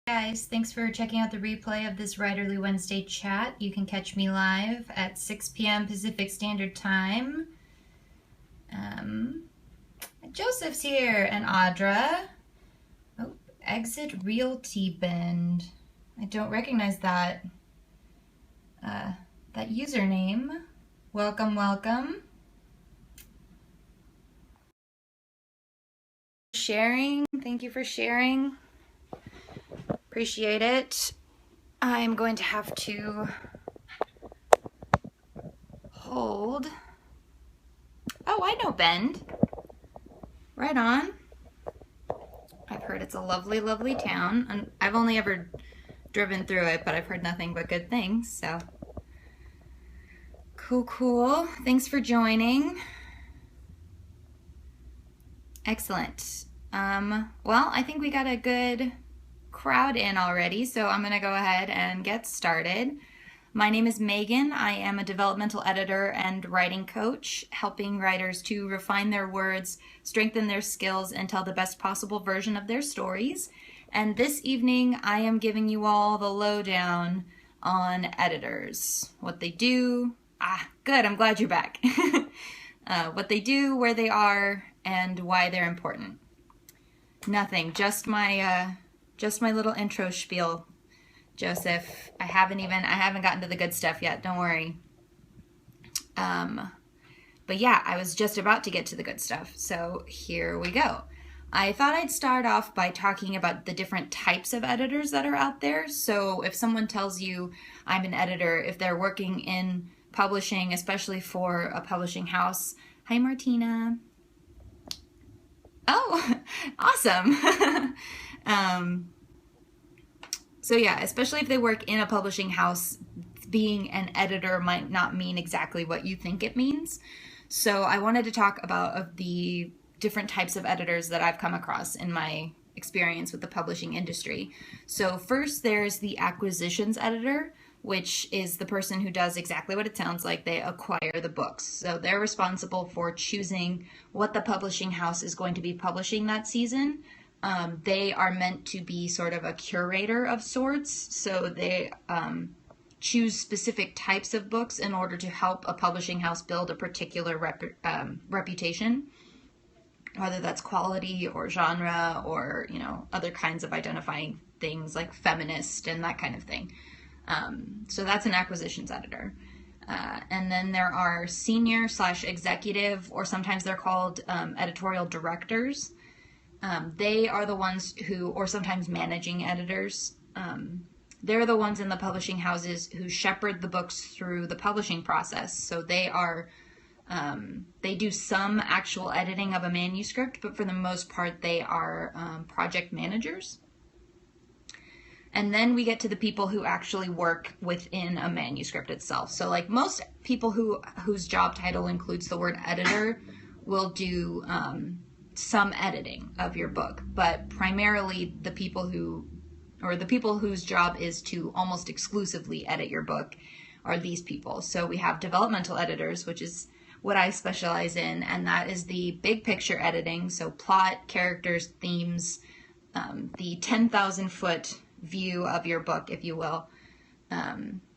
Guys, thanks for checking out the replay of this Writerly Wednesday chat. You can catch me live at 6 p.m. Pacific Standard Time. Joseph's here and Audra. Oh, Exit Realty Bend. I don't recognize that username. Welcome, welcome. Sharing. Thank you for sharing. Appreciate it. I'm going to have to hold. Oh, I know Bend. Right on. I've heard it's a lovely, lovely town. And I've only ever driven through it, but I've heard nothing but good things, so. Cool. Thanks for joining. Excellent. Well, I think we got a good crowd in already, so I'm going to go ahead and get started. My name is Megan. I am a developmental editor and writing coach, helping writers to refine their words, strengthen their skills, and tell the best possible version of their stories. And this evening, I am giving you all the lowdown on editors, what they do. Good, I'm glad you're back. What they do, where they are, and why they're important. Nothing, just my little intro spiel, Joseph. I haven't gotten to the good stuff yet, don't worry. But yeah, I was just about to get to the good stuff, so here we go. I thought I'd start off by talking about the different types of editors that are out there. So if someone tells you I'm an editor, if they're working in publishing, especially for a publishing house. Hi, Martina. Oh, awesome. So yeah, especially if they work in a publishing house, being an editor might not mean exactly what you think it means. So I wanted to talk about the different types of editors that I've come across in my experience with the publishing industry. So first there's the acquisitions editor, which is the person who does exactly what it sounds like. They acquire the books. So they're responsible for choosing what the publishing house is going to be publishing that season. They are meant to be sort of a curator of sorts. So they choose specific types of books in order to help a publishing house build a particular reputation, whether that's quality or genre or, other kinds of identifying things like feminist and that kind of thing. So that's an acquisitions editor. And then there are senior/executive, or sometimes they're called editorial directors. They are the ones who, or sometimes managing editors, they're the ones in the publishing houses who shepherd the books through the publishing process. So they do some actual editing of a manuscript, but for the most part, they are project managers. And then we get to the people who actually work within a manuscript itself. So like most people whose job title includes the word editor will do some editing of your book, but primarily the people whose job is to almost exclusively edit your book are these people. So we have developmental editors, which is what I specialize in, and that is the big picture editing, so plot, characters, themes, the 10,000 foot view of your book, if you will.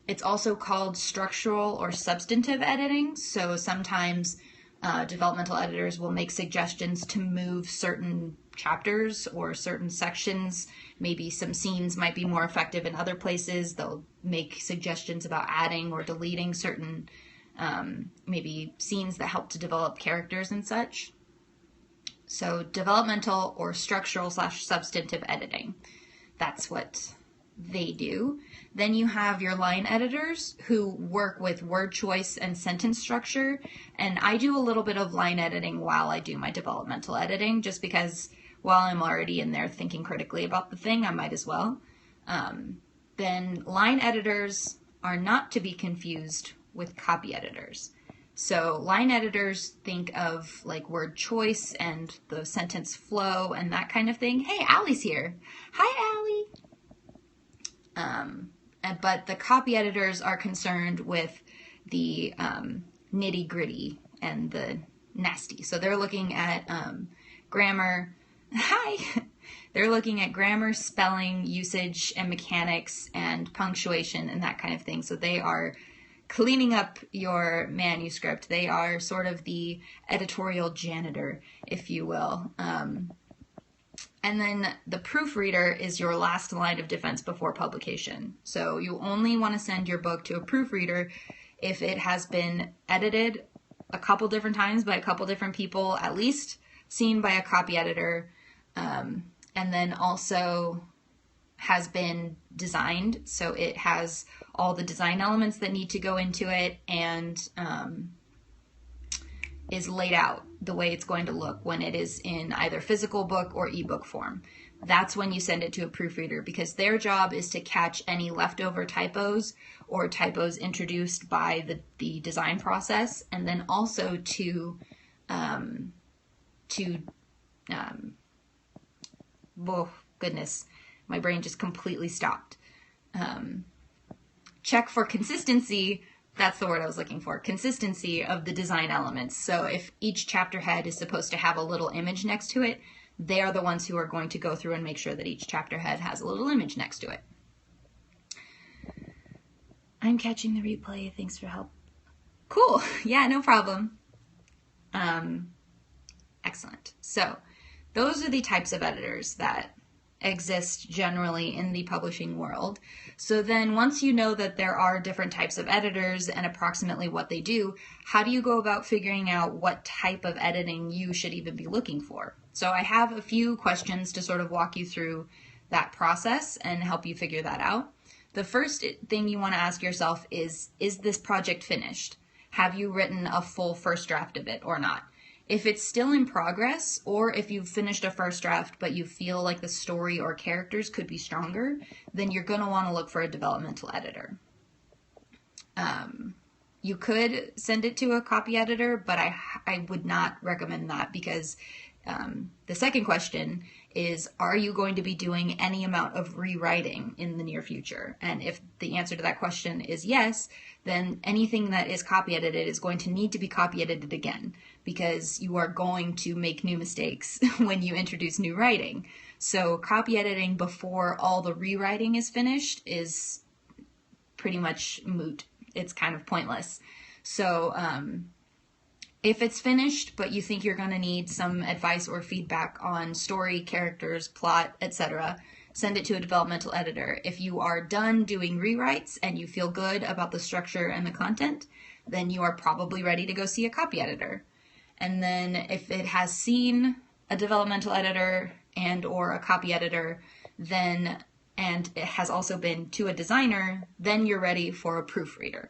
It's also called structural or substantive editing. So sometimes developmental editors will make suggestions to move certain chapters or certain sections. Maybe some scenes might be more effective in other places. They'll make suggestions about adding or deleting certain maybe scenes that help to develop characters and such. So developmental or structural/substantive editing. That's what they do. Then you have your line editors who work with word choice and sentence structure. And I do a little bit of line editing while I do my developmental editing, just because while I'm already in there thinking critically about the thing, I might as well. Then line editors are not to be confused with copy editors. So line editors think of like word choice and the sentence flow and that kind of thing. Hey, Allie's here. Hi, Allie. But the copy editors are concerned with the nitty gritty and the nasty. So they're looking at grammar. Hi. They're looking at grammar, spelling, usage, and mechanics, and punctuation, and that kind of thing. So they are cleaning up your manuscript. They are sort of the editorial janitor, if you will. And then the proofreader is your last line of defense before publication. So you only want to send your book to a proofreader if it has been edited a couple different times by a couple different people, at least seen by a copy editor, and then also has been designed. So it has all the design elements that need to go into it, and is laid out the way it's going to look when it is in either physical book or ebook form. That's when you send it to a proofreader, because their job is to catch any leftover typos or typos introduced by the design process, and then also to oh goodness, my brain just completely stopped. Check for consistency. That's the word I was looking for. Consistency of the design elements. So if each chapter head is supposed to have a little image next to it, they are the ones who are going to go through and make sure that each chapter head has a little image next to it. I'm catching the replay. Thanks for help. Cool. Yeah, no problem. Excellent. So those are the types of editors that exist generally in the publishing world. So then once you know that there are different types of editors and approximately what they do, how do you go about figuring out what type of editing you should even be looking for? So I have a few questions to sort of walk you through that process and help you figure that out. The first thing you want to ask yourself is this project finished? Have you written a full first draft of it or not? If it's still in progress, or if you've finished a first draft but you feel like the story or characters could be stronger, then you're going to want to look for a developmental editor. You could send it to a copy editor, but I would not recommend that, because the second question is, are you going to be doing any amount of rewriting in the near future? And if the answer to that question is yes, then anything that is copy edited is going to need to be copy edited again, because you are going to make new mistakes when you introduce new writing. So copy editing before all the rewriting is finished is pretty much moot. It's kind of pointless. So if it's finished, but you think you're going to need some advice or feedback on story, characters, plot, etc., send it to a developmental editor. If you are done doing rewrites and you feel good about the structure and the content, then you are probably ready to go see a copy editor. And then if it has seen a developmental editor and or a copy editor, then, and it has also been to a designer, then you're ready for a proofreader.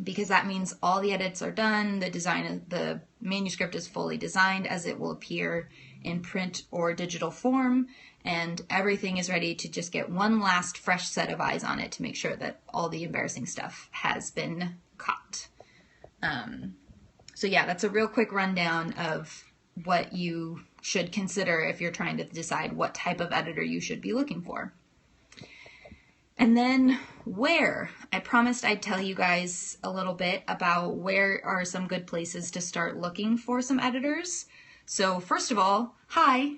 Because that means all the edits are done, the manuscript is fully designed as it will appear in print or digital form, and everything is ready to just get one last fresh set of eyes on it to make sure that all the embarrassing stuff has been caught. So yeah, that's a real quick rundown of what you should consider if you're trying to decide what type of editor you should be looking for. And then where? I promised I'd tell you guys a little bit about where are some good places to start looking for some editors. So first of all, hi,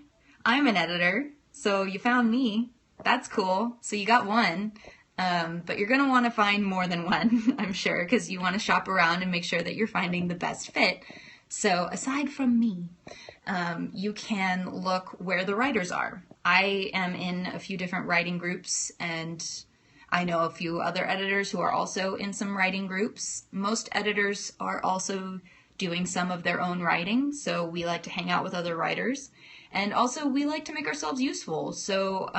I'm an editor. So you found me. That's cool. So you got one. But you're going to want to find more than one, I'm sure, because you want to shop around and make sure that you're finding the best fit. So aside from me, you can look where the writers are. I am in a few different writing groups, and I know a few other editors who are also in some writing groups. Most editors are also doing some of their own writing, so we like to hang out with other writers. And also we like to make ourselves useful. So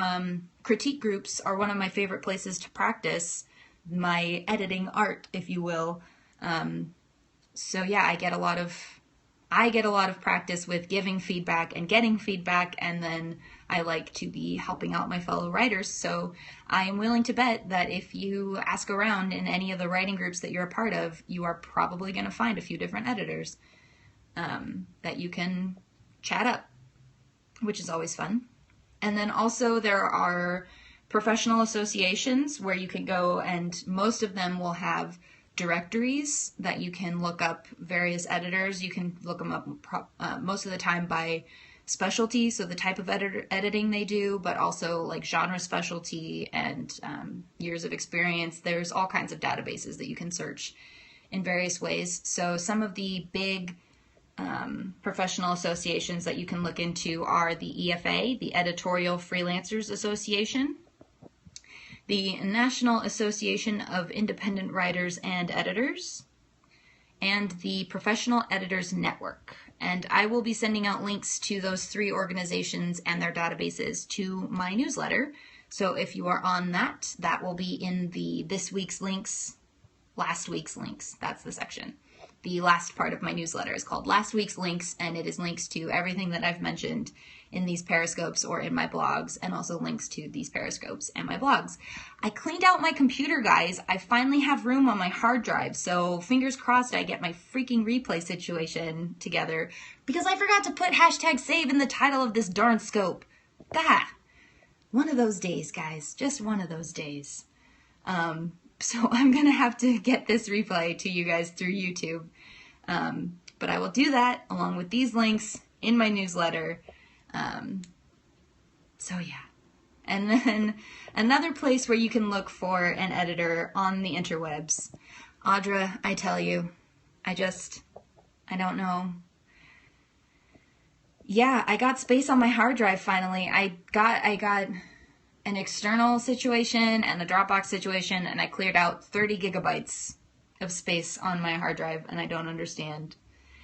critique groups are one of my favorite places to practice my editing art, if you will. So yeah, I get a lot of practice with giving feedback and getting feedback, and then I like to be helping out my fellow writers. So I am willing to bet that if you ask around in any of the writing groups that you're a part of, you are probably going to find a few different editors that you can chat up, which is always fun. And then also there are professional associations where you can go, and most of them will have directories that you can look up various editors. You can look them up most of the time by specialty, so the type of editing they do, but also like genre specialty and years of experience. There's all kinds of databases that you can search in various ways. So some of the big professional associations that you can look into are the EFA, the Editorial Freelancers Association, the National Association of Independent Writers and Editors, and the Professional Editors Network. And I will be sending out links to those 3 organizations and their databases to my newsletter. So if you are on that, that will be in the this week's links, last week's links. That's the section. The last part of my newsletter is called Last Week's Links, and it is links to everything that I've mentioned in these Periscopes or in my blogs, and also links to these Periscopes and my blogs. I cleaned out my computer, guys. I finally have room on my hard drive, so fingers crossed I get my freaking replay situation together, because I forgot to put #save in the title of this darn scope. One of those days, guys. Just one of those days. So I'm going to have to get this replay to you guys through YouTube. But I will do that along with these links in my newsletter. So yeah. And then another place where you can look for an editor on the interwebs. Audra, I tell you, I don't know. Yeah, I got space on my hard drive finally. I got an external situation and a Dropbox situation, and I cleared out 30 gigabytes of space on my hard drive, and I don't understand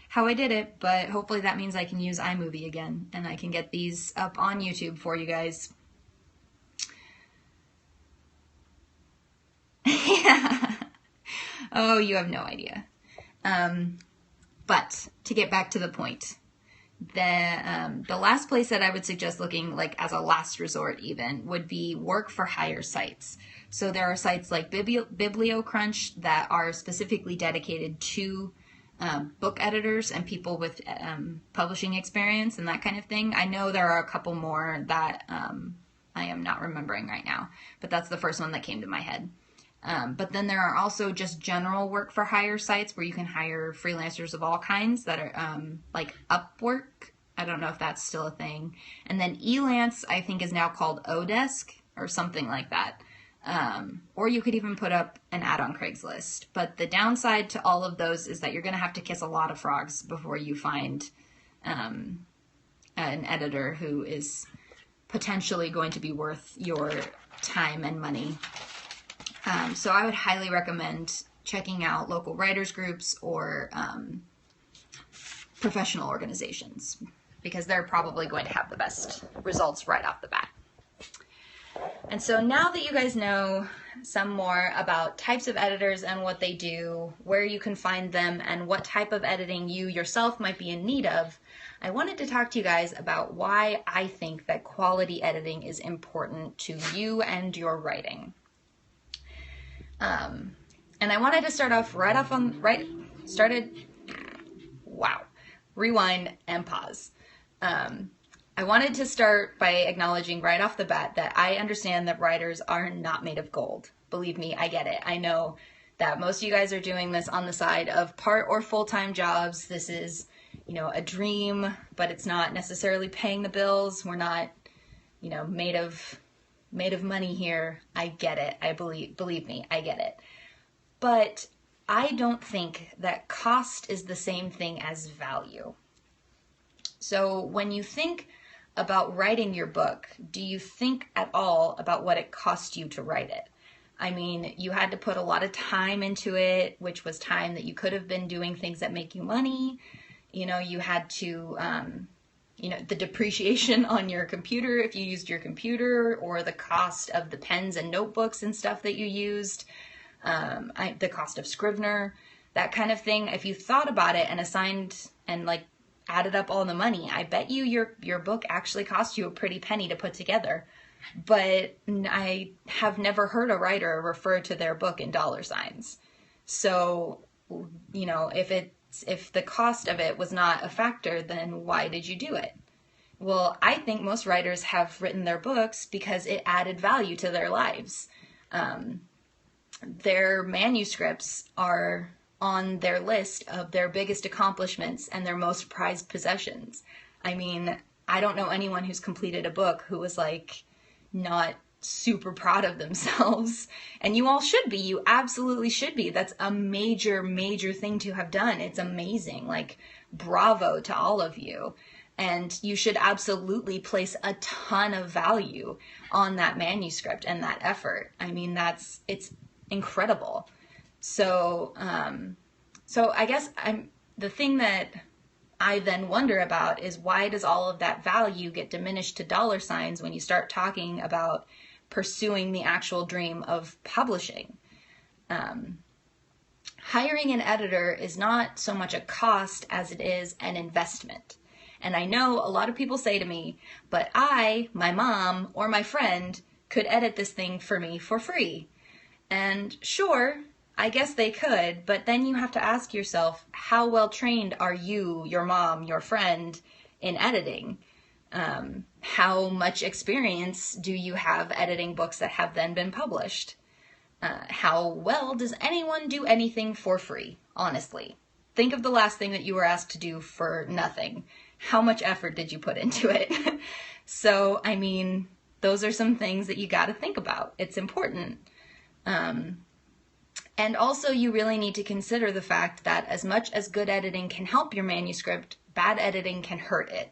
how I did it, but hopefully that means I can use iMovie again, and I can get these up on YouTube for you guys. Yeah. Oh, you have no idea. But to get back to the point, the last place that I would suggest looking, like as a last resort even, would be work for hire sites. So there are sites like BiblioCrunch that are specifically dedicated to book editors and people with publishing experience and that kind of thing. I know there are a couple more that I am not remembering right now, but that's the first one that came to my head. But then there are also just general work for hire sites where you can hire freelancers of all kinds that are like Upwork. I don't know if that's still a thing. And then Elance, I think, is now called Odesk or something like that. Or you could even put up an ad on Craigslist. But the downside to all of those is that you're going to have to kiss a lot of frogs before you find an editor who is potentially going to be worth your time and money. So I would highly recommend checking out local writers groups or professional organizations, because they're probably going to have the best results right off the bat. And so now that you guys know some more about types of editors and what they do, where you can find them, and what type of editing you yourself might be in need of, I wanted to talk to you guys about why I think that quality editing is important to you and your writing. And I wanted to start off rewind and pause. I wanted to start by acknowledging right off the bat that I understand that writers are not made of gold. Believe me, I get it. I know that most of you guys are doing this on the side of part or full-time jobs. This is, a dream, but it's not necessarily paying the bills. We're not, made of money here. I get it. Believe me, I get it. But I don't think that cost is the same thing as value. So when you think about writing your book, do you think at all about what it cost you to write it? I mean, you had to put a lot of time into it, which was time that you could have been doing things that make you money. You had to, the depreciation on your computer if you used your computer, or the cost of the pens and notebooks and stuff that you used, the cost of Scrivener, that kind of thing. If you thought about it and assigned and added up all the money, I bet you your book actually cost you a pretty penny to put together. But I have never heard a writer refer to their book in dollar signs. So, if the cost of it was not a factor, then why did you do it? Well, I think most writers have written their books because it added value to their lives. Their manuscripts are on their list of their biggest accomplishments and their most prized possessions. I mean, I don't know anyone who's completed a book who was like not super proud of themselves. And you all should be. You absolutely should be. That's a major, major thing to have done. It's amazing. Like, bravo to all of you. And you should absolutely place a ton of value on that manuscript and that effort. I mean, it's incredible. So, so I guess the thing that I then wonder about is, why does all of that value get diminished to dollar signs when you start talking about pursuing the actual dream of publishing? Hiring an editor is not so much a cost as it is an investment. And I know a lot of people say to me, but I, my mom, or my friend could edit this thing for me for free. And sure, I guess they could, but then you have to ask yourself, how well trained are you, your mom, your friend in editing? How much experience do you have editing books that have then been published? How well does anyone do anything for free, honestly? Think of the last thing that you were asked to do for nothing. How much effort did you put into it? So, I mean, those are some things that you got to think about. It's important. And also, you really need to consider the fact that as much as good editing can help your manuscript, bad editing can hurt it.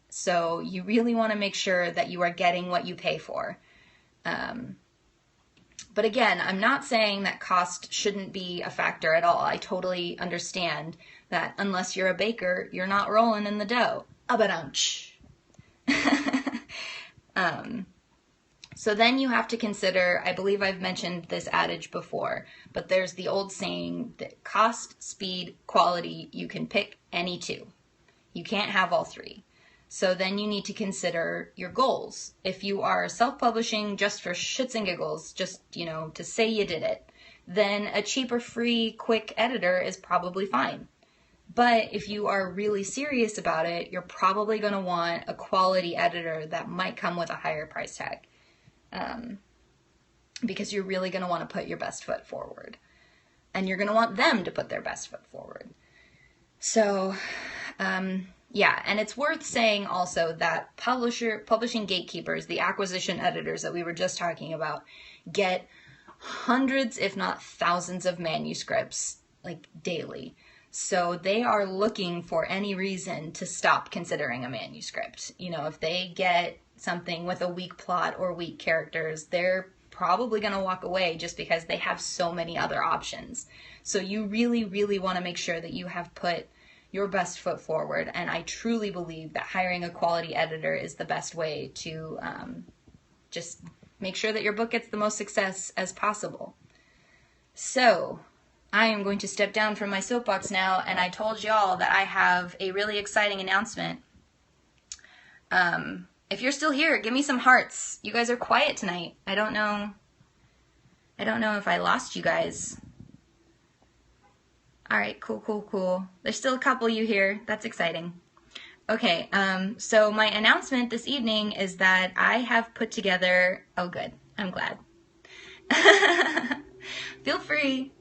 So you really want to make sure that you are getting what you pay for. But again, I'm not saying that cost shouldn't be a factor at all. I totally understand that unless you're a baker, you're not rolling in the dough. Abadunch. So then you have to consider, I believe I've mentioned this adage before, but there's the old saying that cost, speed, quality, you can pick any two. You can't have all three. So then you need to consider your goals. If you are self-publishing just for shits and giggles, just, to say you did it, then a cheaper, free, quick editor is probably fine. But if you are really serious about it, you're probably going to want a quality editor that might come with a higher price tag. Because you're really going to want to put your best foot forward. And you're going to want them to put their best foot forward. So, yeah, and it's worth saying also that publishing gatekeepers, the acquisition editors that we were just talking about, get hundreds, if not thousands of manuscripts, like daily. So they are looking for any reason to stop considering a manuscript. If they get something with a weak plot or weak characters, they're probably going to walk away just because they have so many other options. So you really, really want to make sure that you have put your best foot forward. And I truly believe that hiring a quality editor is the best way to just make sure that your book gets the most success as possible. So I am going to step down from my soapbox now, and I told y'all that I have a really exciting announcement. If you're still here, give me some hearts. You guys are quiet tonight. I don't know if I lost you guys. All right, cool. There's still a couple of you here. That's exciting. Okay, so my announcement this evening is that I have put together... Oh, good. I'm glad. Feel free.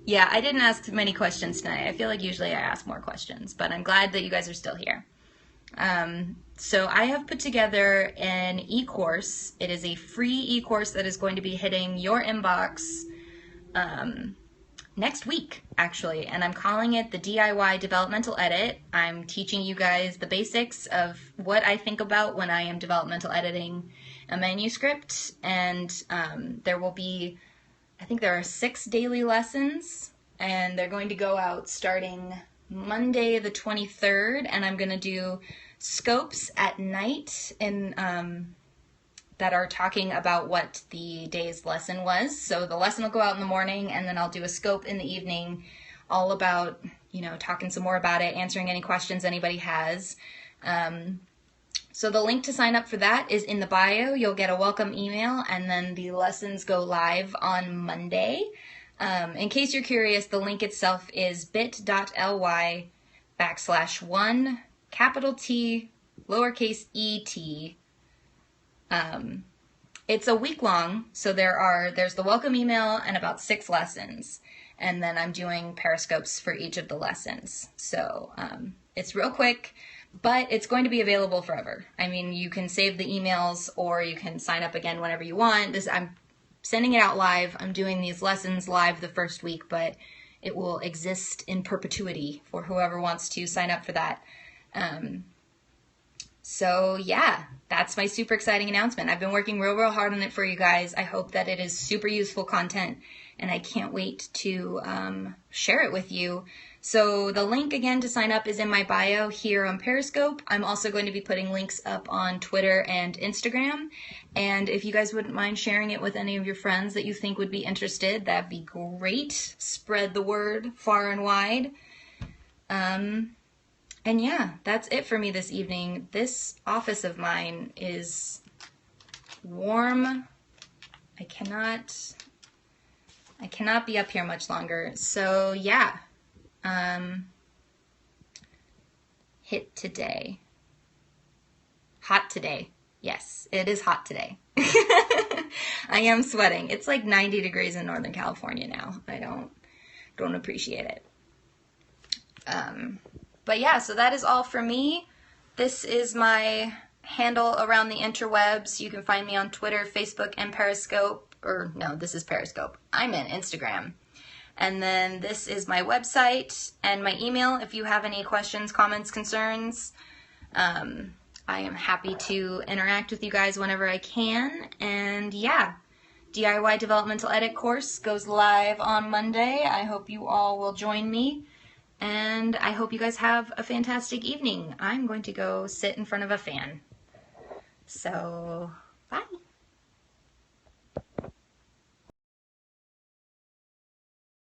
Yeah, I didn't ask many questions tonight. I feel like usually I ask more questions, but I'm glad that you guys are still here. So I have put together an e-course. It is a free e-course that is going to be hitting your inbox next week, actually, and I'm calling it the DIY Developmental Edit. I'm teaching you guys the basics of what I think about when I am developmental editing a manuscript, and there will be, I think there are 6 daily lessons, and they're going to go out starting Monday the 23rd, and I'm going to do scopes at night in that are talking about what the day's lesson was. So the lesson will go out in the morning, and then I'll do a scope in the evening all about, talking some more about it, answering any questions anybody has. So the link to sign up for that is in the bio. You'll get a welcome email, and then the lessons go live on Monday. In case you're curious, the link itself is bit.ly/1 capital T lowercase et. It's a week long, so there's the welcome email and about 6 lessons, and then I'm doing periscopes for each of the lessons. So it's real quick, but it's going to be available forever. I mean, you can save the emails or you can sign up again whenever you want. I'm sending it out live. I'm doing these lessons live the first week, but it will exist in perpetuity for whoever wants to sign up for that. So yeah, that's my super exciting announcement. I've been working real hard on it for you guys. I hope that it is super useful content, and I can't wait to share it with you. So the link again to sign up is in my bio here on Periscope. I'm also going to be putting links up on Twitter and Instagram. And if you guys wouldn't mind sharing it with any of your friends that you think would be interested, that'd be great. Spread the word far and wide. And yeah, that's it for me this evening. This office of mine is warm. I cannot be up here much longer. So yeah, hit today. Hot today. Yes, it is hot today. I am sweating. It's like 90 degrees in Northern California now. I don't appreciate it. But yeah, so that is all for me. This is my handle around the interwebs. You can find me on Twitter, Facebook, and Periscope. Or no, this is Periscope. I'm in Instagram. And then this is my website and my email if you have any questions, comments, concerns. I am happy to interact with you guys whenever I can. And yeah, DIY Developmental Edit course goes live on Monday. I hope you all will join me. And I hope you guys have a fantastic evening. I'm going to go sit in front of a fan. So, bye.